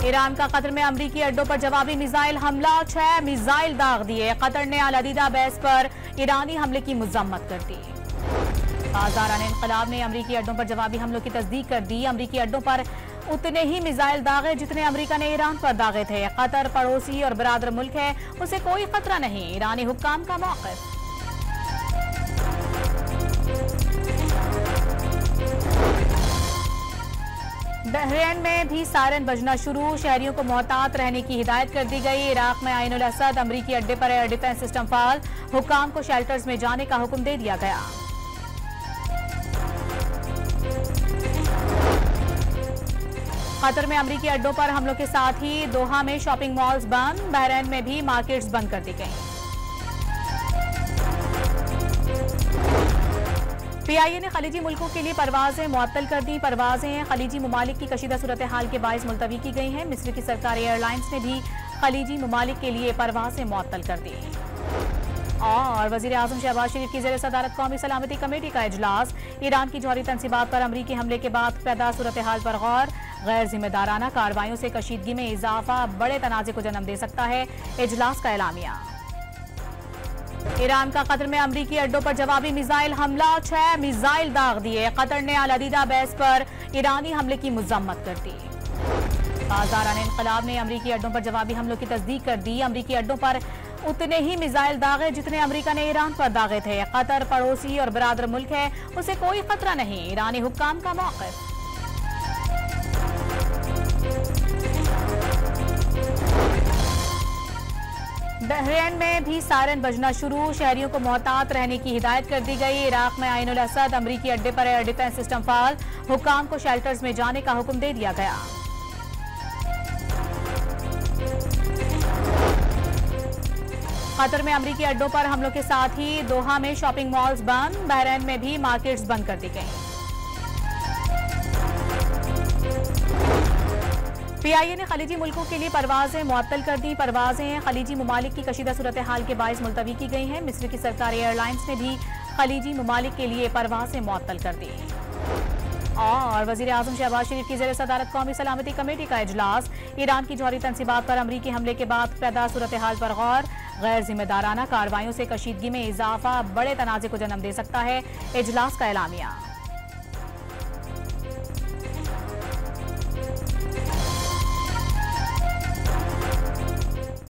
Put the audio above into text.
Iran का Qatar में अमरीकी अड्डों पर जवाबी मिसाइल हमला, 6 मिसाइल दाग दिए। कतर ने अल-अदीदा बेस पर ईरानी हमले की मजम्मत कर दी। बाज़ारान इन्क़िलाब ने अमरीकी अड्डों पर जवाबी हमलों की तस्दीक कर दी। अमरीकी अड्डों पर उतने ही मिसाइल दागे जितने अमरीका ने ईरान पर दागे थे। कतर पड़ोसी और बरादर मुल्क है, उसे कोई खतरा नहीं। ईरानी हुक्काम का मौक़िफ़। बहरीन में भी सायरन बजना शुरू, शहरियों को मोहतात रहने की हिदायत कर दी गई। इराक में आइन उल असद अमरीकी अड्डे पर एयर डिफेंस सिस्टम फाल, हुक्काम को शेल्टर्स में जाने का हुक्म दे दिया गया। कतर में अमरीकी अड्डों पर हमलों के साथ ही दोहा में शॉपिंग मॉल्स बंद, बहरीन में भी मार्केट्स बंद कर दी गई। पीआईए ने खलीजी मुल्कों के लिए परवाजें मुअत्तल कर दी। परवाजें खलीजी ममालिक की कशीदा सूरत हाल के बाइस मुलतवी की गई हैं। मिस्र की सरकारी एयरलाइंस ने भी खलीजी ममालिक के लिए परवाजें मुअत्तल कर दी। और वजीर आजम शहबाज शरीफ की ज़ेर सदारत कौमी सलामती कमेटी का इजलास, ईरान की जौहरी तनसीबात पर अमरीकी हमले के बाद पैदा सूरत हाल पर गौर। गैर जिम्मेदाराना कार्रवाइयों से कशीदगी में इजाफा बड़े तनाज़े को जन्म दे सकता है, इजलास का एलामिया। ईरान का कतर में अमरीकी अड्डों पर जवाबी मिसाइल हमला, 6 मिसाइल दाग दिए। कतर ने अल-अदीदा बेस पर ईरानी हमले की मजम्मत कर दी। बाज़ारान इन्क़िलाब ने अमरीकी अड्डों पर जवाबी हमलों की तस्दीक कर दी। अमरीकी अड्डों पर उतने ही मिसाइल दागे जितने अमरीका ने ईरान पर दागे थे। कतर पड़ोसी और बरादर मुल्क है, उसे कोई खतरा नहीं। ईरानी हुक्काम का मौक़िफ़। बहरीन में भी सायरन बजना शुरू, शहरियों को मोहतात रहने की हिदायत कर दी गई। इराक में आइन उल असद अमरीकी अड्डे पर एयर डिफेंस सिस्टम फाल, हुक्काम को शेल्टर्स में जाने का हुक्म दे दिया गया। कतर में अमरीकी अड्डों पर हमलों के साथ ही दोहा में शॉपिंग मॉल्स बंद, बहरीन में भी मार्केट्स बंद कर दी गई। पीआईए ने खलीजी मुल्कों के लिए परवाजें मुअत्तल कर दी। परवाजें खलीजी ममालिक की कशीदा सूरत हाल के बाइस मुलतवी की गई हैं। मिस्र की सरकारी एयरलाइंस ने भी खलीजी ममालिक के लिए परवाजें मुअत्तल कर दी। और वजीर आजम शहबाज शरीफ की ज़ेर सदारत कौमी सलामती कमेटी का इजलास, ईरान की जौहरी तनसीबात पर अमरीकी हमले के बाद पैदा सूरत हाल पर गौर। गैर जिम्मेदाराना कार्रवाइयों से कशीदगी में इजाफा बड़े तनाज़े को जन्म दे सकता है, इजलास का एलामिया।